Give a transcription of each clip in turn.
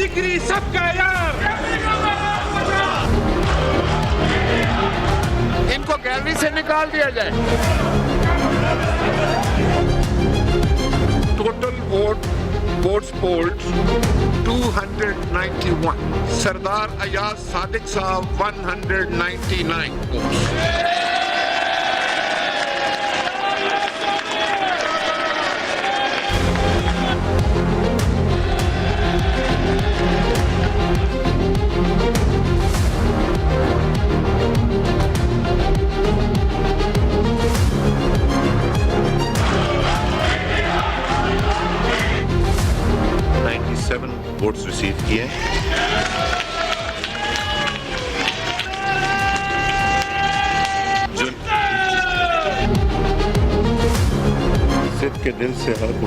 जिगरी सबका यार। इनको गैलरी से निकाल दिया जाए। टोटल वोट्स पोल्ड 291, सरदार अयाज सादिक साहब 199 वोट्स। वोट्स रिसीव किए। सिद्ध के दिल से हलफ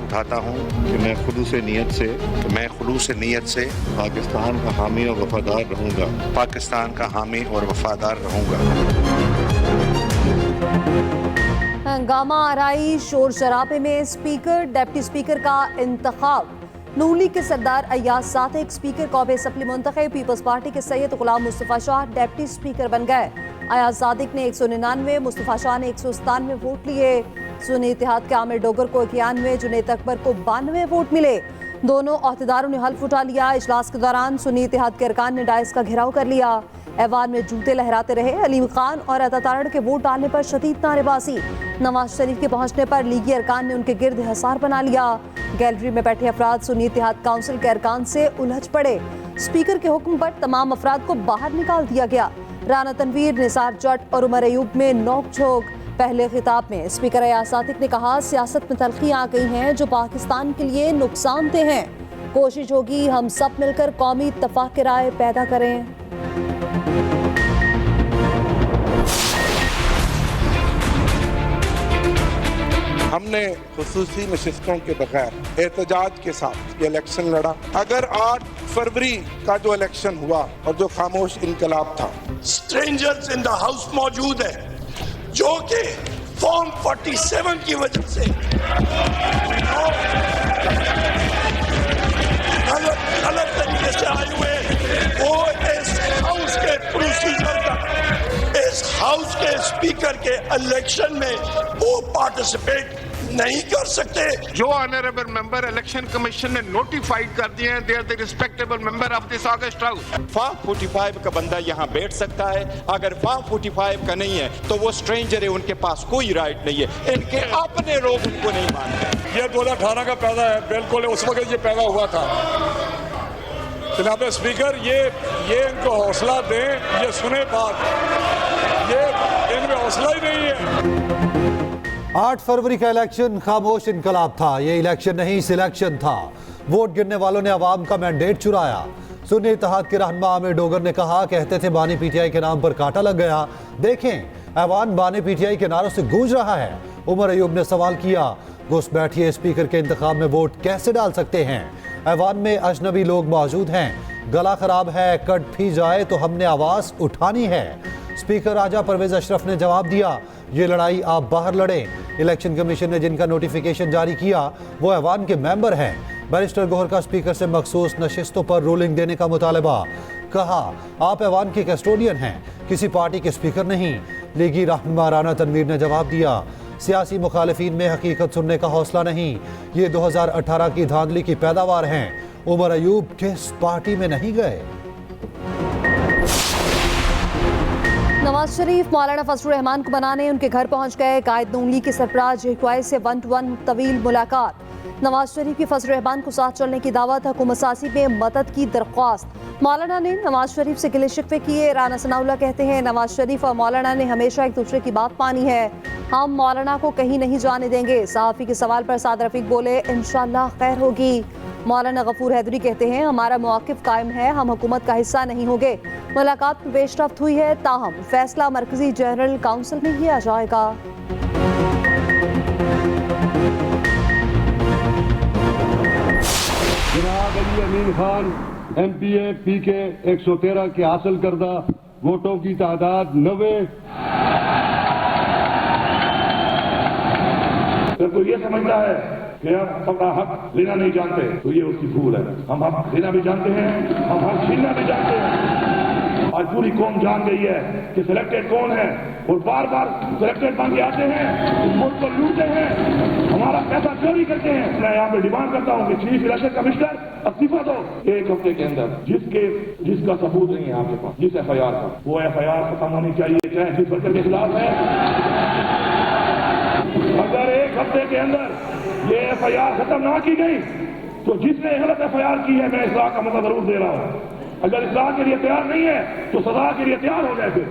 उठाता हूँ कि मैं खुलूस नीयत से पाकिस्तान का हामी और वफादार रहूँगा। हंगामा आराई शोर शराबे में स्पीकर डिप्टी स्पीकर का इंतखाब। नून लीग के सरदार अयाज सादिक स्पीकर कौमे असम्बली मुंतखब। पीपल्स पार्टी के सैयद गुलाम मुस्तफा शाह डिप्टी स्पीकर बन गए। अयाज सादिक ने 199, मुस्तफा शाह ने 197 वोट लिए। सुन्नी इत्तेहाद के आमिर डोगर को 91, जुनैद अकबर को 92 वोट मिले। दोनों अहदेदारों ने हल्फ उठा लिया। इजलास के दौरान सुन्नी इत्तेहाद के अरकान ने डायस का घेराव कर लिया। ऐवान में जूते लहराते रहे। अलीम खान और अता तारड़ के वोट डालने पर शदीद नारेबाजी। नवाज शरीफ के पहुंचने पर लीगी अरकान ने उनके गिर्द हिसार बना लिया। गैलरी में बैठे अफराद सुन्नी इत्तेहाद काउंसिल के अरकान से उलझ पड़े। स्पीकर के हुक्म पर तमाम अफराद को बाहर निकाल दिया गया। राना तनवीर, निसार जट और उमर अयूब में नोक झोंक। पहले खिताब में स्पीकर अयाज सादिक ने कहा, सियासत में तल्खियां आ गई हैं जो पाकिस्तान के लिए नुकसानदेह हैं। कोशिश होगी हम सब मिलकर कौमी इत्तफाक की राय पैदा करें। हमने खुसूसी नशिस्तों के बगैर एहतजाज के साथ ये इलेक्शन लड़ा। अगर 8 फरवरी का जो इलेक्शन हुआ और जो खामोश इनकलाब था, स्ट्रेंजर्स इन द हाउस मौजूद है जो कि फॉर्म 47 की वजह से गलत तरीके से आए हुए, वो इस हाउस के प्रोसीजर तक, इस हाउस के स्पीकर के इलेक्शन में वो पार्टिसिपेट नहीं कर सकते। जो ऑनरेबल मेंबर इलेक्शन कमीशन ने नोटिफाइड कर दिए हैं, they are the respectable member of this august house. Form 45 का बंदा यहाँ बैठ सकता है। अगर फॉर्म 45 का नहीं है तो वो स्ट्रेंजर है, उनके पास कोई राइट नहीं है। इनके अपने लोग उनको नहीं मानते। ये 2018 का पैदा है, बिल्कुल उस वक्त ये पैदा हुआ था। जनाब स्पीकर, ये इनको हौसला दें, ये सुने बात, ये इनमें हौसला ही नहीं है। 8 फरवरी का इलेक्शन खामोश इनकलाब था। ये इलेक्शन नहीं, सिलेक्शन था। वोट गिरने वालों ने अवाम का मैंडेट चुराया। सुन्नी इत्तेहाद के रहनुमा आमिर डोगर ने कहा, कहते थे बानी पीटीआई के नाम पर कांटा लग गया। देखें, ऐवान बानी पीटीआई के नारों से गूंज रहा है। उमर अयूब ने सवाल किया, घुस बैठिए स्पीकर के इंतखाब में वोट कैसे डाल सकते हैं? ऐवान में अजनबी लोग मौजूद हैं। गला खराब है, कट भी जाए तो हमने आवाज उठानी है। स्पीकर राजा परवेज अशरफ ने जवाब दिया, ये लड़ाई आप बाहर लड़ें। इलेक्शन कमीशन ने जिनका नोटिफिकेशन जारी किया वो ऐवान के मेंबर हैं। बैरिस्टर गोहर का स्पीकर से मखसूस नशिस्तों पर रूलिंग देने का मुतालबा। कहा, आप ऐवान के कस्टोडियन हैं, किसी पार्टी के स्पीकर नहीं। लीगी रहनुमा राना तनवीर ने जवाब दिया, सियासी मुखालिफिन में हकीकत सुनने का हौसला नहीं, ये 2018 की धांधली की पैदावार हैं। उमर अयूब किस पार्टी में नहीं गए? नवाज शरीफ मौलाना फजलुर रहमान को बनाने उनके घर पहुंच गए। कायद नून लीग के सरपराज हिक्वाई से 1-to-1 तवील मुलाकात। नवाज शरीफ की फजलुर रहमान को साथ चलने की दावत, हुकूमत साजी में मदद की दरख्वास्त। मौलाना ने नवाज शरीफ से गिले शिकवे किए। राना सनाउल्लाह कहते हैं, नवाज शरीफ और मौलाना ने हमेशा एक दूसरे की बात मानी है, हम मौलाना को कहीं नहीं जाने देंगे। सहाफ़ी के सवाल पर साद रफीक बोले, इंशाअल्लाह खैर होगी। मौलाना गफूर हैदरी कहते हैं, हमारा मौक़िफ़ कायम है, हम हुकूमत का हिस्सा नहीं होंगे। मुलाकात में पेशरफ्त हुई है, ताहम फैसला मरकजी जनरल काउंसिल में किया जाएगा। जनाब अली अमीन खान MPA PK 113 के हासिल करदा वोटों की तादाद 90। तो ये समझता है कि हम अपना हक लेना नहीं जानते, तो ये उसकी भूल है। हम हक लेना भी जानते हैं, हम हक छीनना भी जानते हैं। आज पूरी कौम जान गई है कि सिलेक्टेड कौन है, और बार बार सिलेक्टेड बन के आते हैं, इस मुल्क को लूटते हैं, हमारा पैसा चोरी करते हैं। मैं यहाँ पे डिमांड करता हूँ कि चीफ इलेक्शन कमिश्नर इस्तीफा दो 1 हफ्ते के अंदर। जिसका सबूत नहीं है आपके पास, जिस FIR का, वो FIR खत्म होनी चाहिए, चाहे जिस वर्कर के खिलाफ है। अगर 1 हफ्ते के अंदर ये FIR खत्म ना की गई तो जिसने गलत FIR की है, मैं इस्लाह का मसला जरूर दे रहा हूँ। अगर इस्लाह के लिए तैयार नहीं है तो सजा के लिए तैयार हो जाए। फिर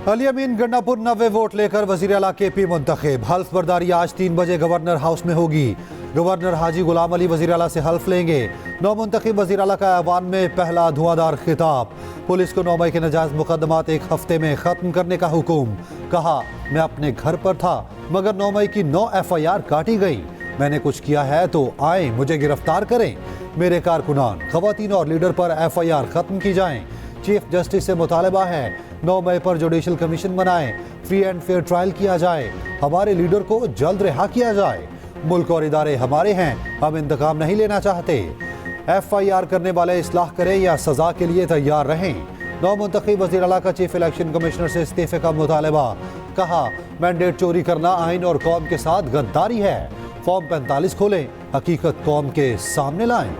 अली अमीन गंडापुर 90 वोट लेकर वजीर आला KP मुंतखब। हल्फ बर्दारी आज 3 बजे गवर्नर हाउस में होगी। गवर्नर हाजी गुलाम अली वजीर आला से हल्फ लेंगे। 9 मुंतखब वजीर आला का ऐवान में पहला धुआंधार खिताब। पुलिस को 9 मई के नाजायज मुकदमात 1 हफ्ते में खत्म करने का हुक्म। कहा, मैं अपने घर पर था मगर 9 मई की 9 FIR काटी गई। मैंने कुछ किया है तो आए मुझे गिरफ्तार करें। मेरे कारकुनान, खवातीन और लीडर पर FIR खत्म की जाएं। चीफ जस्टिस से मुतालबा है 9 मई पर जुडिशल कमीशन बनाएं, फ्री एंड फेयर ट्रायल किया जाए, हमारे लीडर को जल्द रिहा किया जाए। मुल्क और इदारे हमारे हैं, हम इंतकाम नहीं लेना चाहते। FIR करने वाले इस्लाह करें या सजा के लिए तैयार रहें। 9 मुंतखब वज़ीर आला का चीफ इलेक्शन कमिश्नर से इस्तीफे का मुतालबा। कहा, मैंडेट चोरी करना आइन और कौम के साथ गद्दारी है। फॉर्म 45 खोलें, हकीकत कौम के सामने लाएं।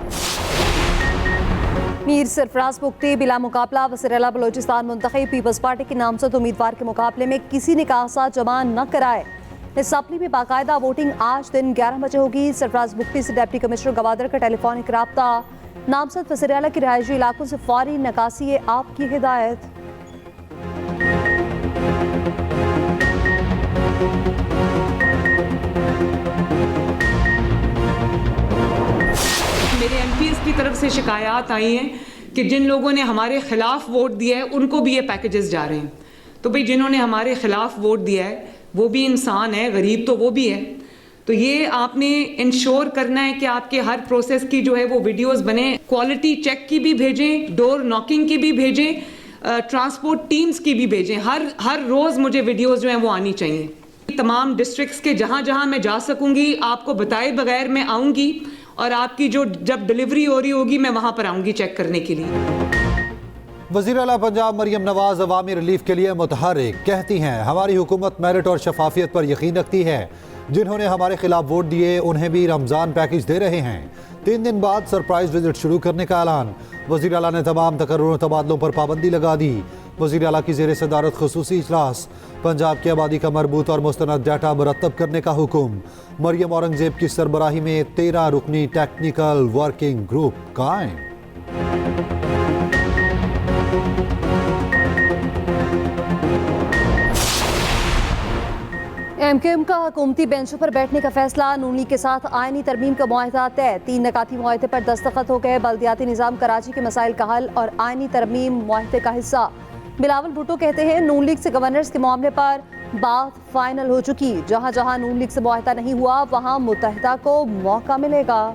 मीर सरफराज पुख्ती बिला मुकाबला वज़ीर-ए-आला बलोचिस्तान मुंतखब। पीपल्स पार्टी के नामजद उम्मीदवार के मुकाबले में किसी ने कागजात जमा न कराए। असम्बली में बाकायदा वोटिंग आज दिन 11 बजे होगी। सरफराज पुख्ती से डिप्टी कमिश्नर गवादर का टेलीफोनिक राब्ता। नामजद वज़ीर-ए-आला की रिहायशी इलाकों से फौरी नकासी आपकी हिदायत। मेरे MPs की तरफ से शिकायत आई हैं कि जिन लोगों ने हमारे खिलाफ वोट दिया है उनको भी ये पैकेजेस जा रहे हैं। तो भाई जिन्होंने हमारे खिलाफ वोट दिया है वो भी इंसान है, गरीब तो वो भी है। तो ये आपने इंश्योर करना है कि आपके हर प्रोसेस की जो है वो वीडियोस बने, क्वालिटी चेक की भी भेजें, डोर नॉकिंग की भी भेजें, ट्रांसपोर्ट टीम्स की भी भेजें। हर रोज़ मुझे वीडियोस जो हैं वो आनी चाहिए। तमाम डिस्ट्रिक्ट्स के जहाँ जहाँ मैं जा सकूँगी आपको बताए बगैर मैं आऊँगी, और आपकी जो जब डिलीवरी हो रही होगी मैं वहाँ पर आऊँगी चेक करने के लिए। वज़ीर आला पंजाब मरियम नवाज अवामी रिलीफ के लिए मुतहर्रिक। कहती हैं, हमारी हुकूमत मेरिट और शफाफियत पर यकीन रखती है। जिन्होंने हमारे खिलाफ वोट दिए उन्हें भी रमज़ान पैकेज दे रहे हैं। 3 दिन बाद सरप्राइज विजिट शुरू करने का ऐलान। वज़ीर आला ने तमाम तकर्रुर तबादलों पर पाबंदी लगा दी। वज़ीर आला की ज़ेर सदारत ख़ुसूसी इजलास। पंजाब की आबादी का मरबूत और मुस्तनद डाटा मुरतब करने का हुक्म। मरियम औरंगज़ेब की सरबराही में 13 रुकनी टेक्निकल वर्किंग ग्रुप कायम। MKM का हुकूमती बेंचों पर बैठने का फैसला। नून लीग के साथ आईनी तरमीम का मुआहदा तय। 3 नकाती मुआहदे पर दस्तखत हो गए। बल्दियाती निज़ाम कराची के मसाइल का हल और आईनी तरमीम मुआहदे का हिस्सा। बिलावल भुट्टो कहते हैं, नून लीग से गवर्नर्स के मामले पर बात फाइनल हो चुकी। जहां जहां नून लीग से मुआहदा नहीं हुआ वहां मुत्तहिदा को मौका मिलेगा।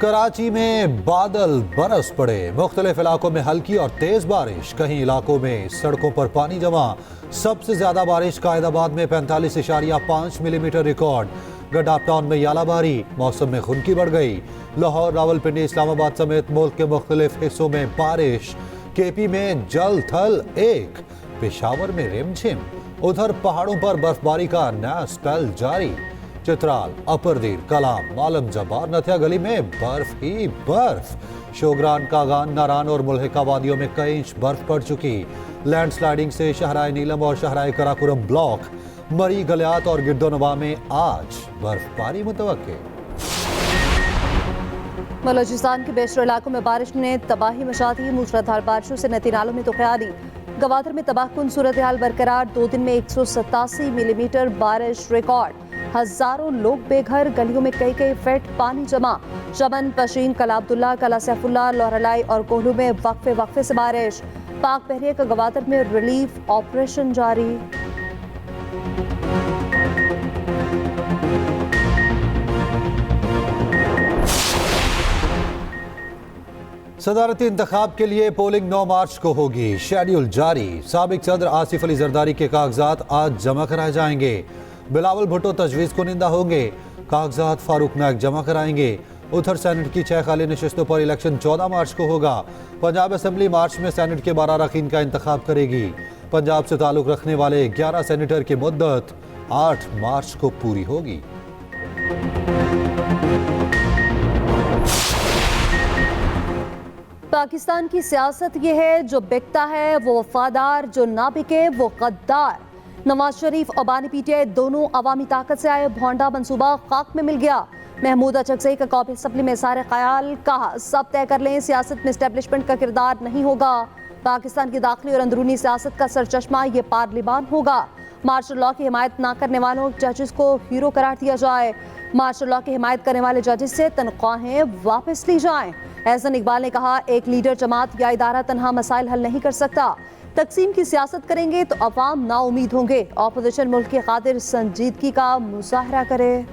कराची में बादल बरस पड़े। मुख्तलिफ इलाकों में हल्की और तेज बारिश। कहीं इलाकों में सड़कों पर पानी जमा। सबसे ज्यादा बारिश कायदाबाद में 45.5 मिलीमीटर रिकॉर्ड। गडाप टाउन में यालाबारी। मौसम में खुनकी बढ़ गई। लाहौर, रावलपिंडी, इस्लामाबाद समेत मुल्क के मुख्तलिफ हिस्सों में बारिश। KP में जल थल 1। पेशावर में रिमझिम। उधर पहाड़ों पर बर्फबारी का नया स्पेल जारी। चित्राल, अपरदीर, कलाम, मालम जबार, नथिया गली में बर्फ ही बर्फ। शोगरान, कागान, नारान और मुल्हिका वादियों में कई इंच बर्फ पड़ चुकी। लैंडस्लाइडिंग से शहराए नीलम और शहराए कराकुरम ब्लॉक। मरी, गलियात और गिरदोनवा में आज बर्फबारी मुतवक्के। बलोचिस्तान के बेशतर इलाकों में बारिश ने तबाही मचा दी। मूसलाधार बारिशों से नदी नालों में तूफानी। गवादर में तबाहकुन सूरत हाल बरकरार। 2 दिन में 187 मिलीमीटर बारिश रिकॉर्ड। हजारों लोग बेघर। गलियों में कई फीट पानी जमा। चमन, पशीन, कला अब्दुल्ला, कला सैफुल्ला, लोहरलाई और कोहलू में वक्फे से बारिश। पाक बहरिया का गवादर में रिलीफ ऑपरेशन जारी। सदारती इंतखाब के लिए पोलिंग 9 मार्च को होगी, शेड्यूल जारी। साबिक सदर आसिफ अली जरदारी के कागजात आज जमा कराए जाएंगे। बिलावल भुट्टो तजवीज़ कुनिंदा होंगे, कागजात फारूक नायक जमा कराएंगे। उधर सेनेट की 6 खाली नशिस्तों पर इलेक्शन 14 मार्च को होगा। पंजाब असेंबली मार्च में सेनेट के 12 अरकान का इंतखाब करेगी। पंजाब से ताल्लुक रखने वाले 11 सेनेटर की मुद्दत 8 मार्च को पूरी होगी। पाकिस्तान की सियासत यह है, जो बिकता है वो वफादार, जो ना बिके वो गद्दार। नवाज शरीफ और बानी पीटीआई दोनों अवामी ताकत से आए भोंडा मंसूबा खाक में मिल गया। महमूद अचकज़ई का कौमी असम्बली में सारे ख्याल कहा, सब तय कर लें, सियासत में एस्टेब्लिशमेंट का किरदार नहीं होगा। पाकिस्तान की दाखिली और अंदरूनी सियासत का सरचश्मा ये पार्लिमान होगा। मार्शल लॉ की हिमायत ना करने वालों जजेस को हीरो करार दिया जाए। मार्शल लॉ की हिमायत करने वाले जजेस से तनख्वाहें वापस ली जाएं। एहसन इकबाल ने कहा, एक लीडर जमात या इदारा तनहा मसाइल हल नहीं कर सकता। तकसीम की सियासत करेंगे तो अवाम नाउमीद होंगे। ऑपोजिशन मुल्क की खातिर संजीदगी का मुजाहरा करे।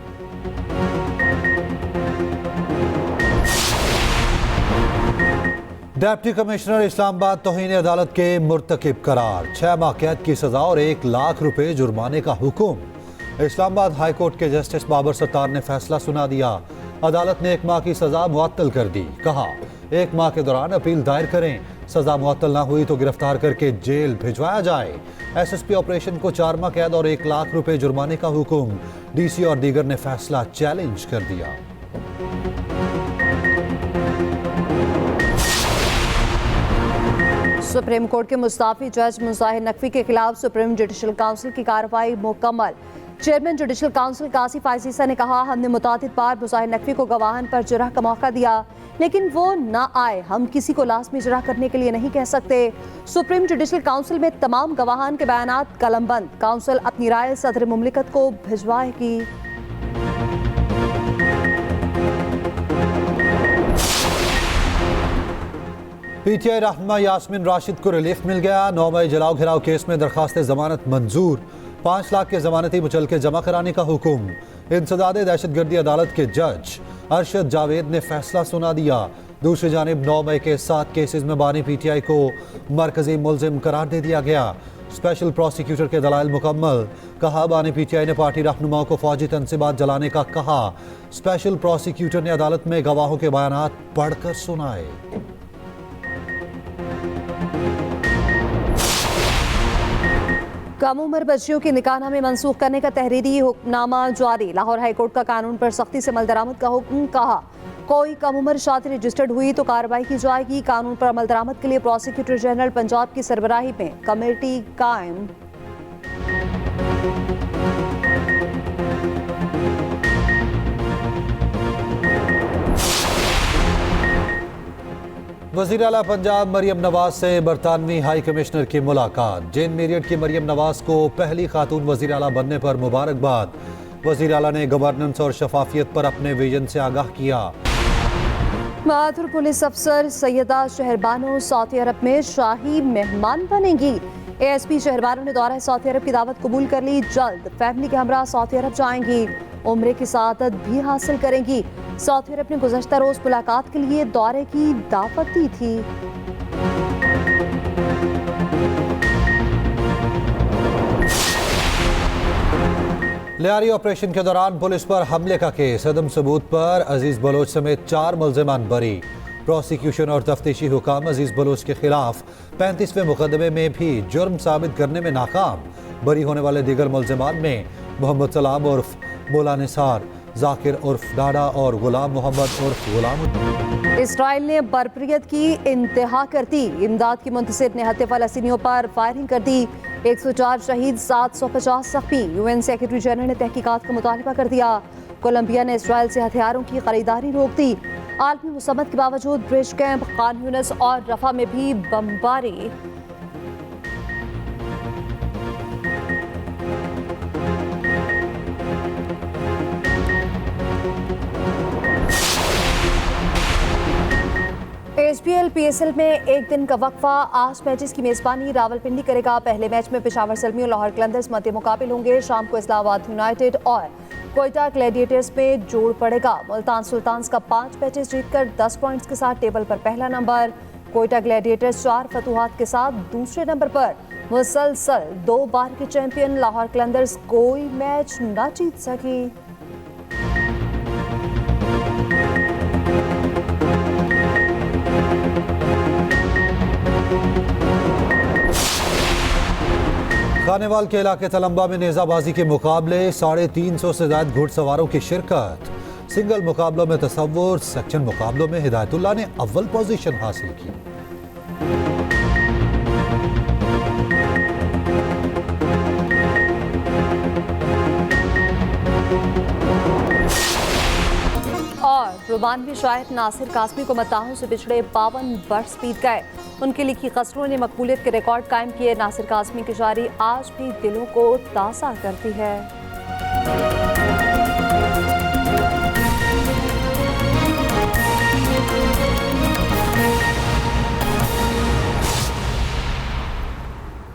डिप्टी कमिश्नर इस्लामाबाद तौहीन अदालत के मुर्तकिब करार, 6 माह कैद की सजा और 1 लाख रुपए जुर्माने का हुक्म। इस्लामाबाद हाई कोर्ट के जस्टिस बाबर सत्तार ने फैसला सुना दिया। अदालत ने 1 माह की सजा मुअत्तल कर दी। कहा, 1 माह के दौरान अपील दायर करें, सजा मुअत्तल ना हुई तो गिरफ्तार करके जेल भिजवाया जाए। SSP ऑपरेशन को 4 माह कैद और 1 लाख रुपए जुर्माने का हुक्म। DC और दीगर ने फैसला चैलेंज कर दिया। सुप्रीम कोर्ट के मुस्ताफी जज मुजाहिर नकवी के खिलाफ सुप्रीम जुडिशल काउंसिल की कार्रवाई मुकम्मल। चेयरमैन जुडिशल काउंसिल कासिफ आईसीसा ने कहा, हमने मुतादिद बार मुजाहिर नकवी को गवाहन पर जुरह का मौका दिया, लेकिन वो ना आए। हम किसी को लाजमी जुरह करने के लिए नहीं कह सकते। सुप्रीम जुडिशल काउंसिल में तमाम गवाहान के बयानात कलमबंद। काउंसिल अपनी राय सदर मुमलिकत को भिजवाएगी। PTI रहनुमा यास्मीन राशिद को रिलीफ मिल गया। 9 मई जलाओ घिराव केस में दरखास्त जमानत मंजूर। 5 लाख के जमानती मुचलके जमा कराने का हुक्म। इंसदाद दहशतगर्दी अदालत के जज अरशद जावेद ने फैसला सुना दिया। दूसरी जानिब 9 मई के 7 केसेस में बानी PTI को मरकजी मुलजिम करार दे दिया गया। स्पेशल प्रोसिक्यूटर के दलाइल मुकम्मल। कहा, बानी PTI ने पार्टी रहनुमाओं को फौजी तनसीबात जलाने का कहा। स्पेशल प्रोसिक्यूटर ने अदालत में गवाहों के बयानात पढ़कर सुनाए। कम उम्र बच्चियों की निकाहनामे मनसूख करने का तहरीरी हुक्मनामा जारी। लाहौर हाईकोर्ट का कानून पर सख्ती से अमल दरामद का हुक्म। कहा, कोई कम उम्र शादी रजिस्टर्ड हुई तो कार्रवाई की जाएगी। कानून पर अमल दरामद के लिए प्रोसिक्यूटर जनरल पंजाब की सरबराही में कमेटी कायम। वज़ीर आला पंजाब मरियम नवाज से बरतानवी हाई कमिश्नर की मुलाकात। जेन मेरियट की मरियम नवाज को पहली खातून वज़ीर आला बनने पर मुबारकबाद। वज़ीर आला ने गवर्नेंस और शफाफियत पर अपने विजन से आगाह किया। बहादुर पुलिस अफसर सैयदा शहरबानो सऊदी अरब में शाही मेहमान बनेंगी। ASP शहरबानो ने दौरा सऊदी अरब की दावत कबूल कर ली। जल्द फैमिली के हमरा सऊदी अरब जाएंगी। उम्रे की सआदत भी हासिल करेंगी। सऊदी अरब ने गुज़श्ता रोज मुलाकात के लिए दौरे की दावत दी थी। लियारी ऑपरेशन के दौरान पुलिस पर हमले का केस। अदम सबूत पर अजीज बलोच समेत 4 मुल्जिमान बरी। प्रोसिक्यूशन और तफ्तीशी हुकाम अजीज बलोच के खिलाफ 35वें मुकदमे में भी जुर्म साबित करने में नाकाम। बरी होने वाले दीगर मुल्जिमान में मोहम्मद सलाम उर्फ बोला निसार, जाकिर उर्फ डाडा और गुलाम मोहम्मद उर्फ गुलाम। इसराइल ने बरबरियत की इंतहा कर दी। इमदाद की मुंतसिर निहत्ते फलस्तीनियों पर फायरिंग कर दी। 104 शहीद, 750 जख्मी। UN सेक्रेटरी जनरल ने तहकीकात का मुतालबा कर दिया। कोलंबिया ने इसराइल से हथियारों की खरीदारी रोक दी। आलमी मुसम्मत के बावजूद ब्रिज कैंप, खान यूनिस और रफा में भी बमबारी। HPL PSL में एक दिन का वक्फा। 8 मैचेस की मेजबानी रावलपिंडी करेगा। पहले मैच में पेशावर ज़ल्मी और लाहौर कलंदर्स मध्य मुकाबिल होंगे। शाम को इस्लामाबाद यूनाइटेड और कोयटा ग्लैडिएटर्स में जोड़ पड़ेगा। मुल्तान सुल्तान्स का 5 मैचेस जीतकर 10 पॉइंट्स के साथ टेबल पर पहला नंबर। कोयटा ग्लैडिएटर्स 4 फतूहात के साथ दूसरे नंबर पर। मुसलसल 2 बार के चैंपियन लाहौर कलंदर्स कोई मैच न जीत सकी। खानेवाल के इलाके तलंबा में नेजाबाजी के मुकाबले 350 से ज्यादा घुड़सवारों की शिरकत। सिंगल मुकाबलों में तसव्वुर, सेक्शन मुकाबलों में हिदायतुल्लाह ने अव्वल पोजीशन हासिल की। और रोमानवी शायर नासिर कासमी को मताहों से पिछड़े 52 वर्ष बीत गए। उनकी लिखी गज़लों ने मकबूलियत के रिकॉर्ड कायम किए। नासिर कासमी की शायरी आज भी दिलों को ताज़ा करती है।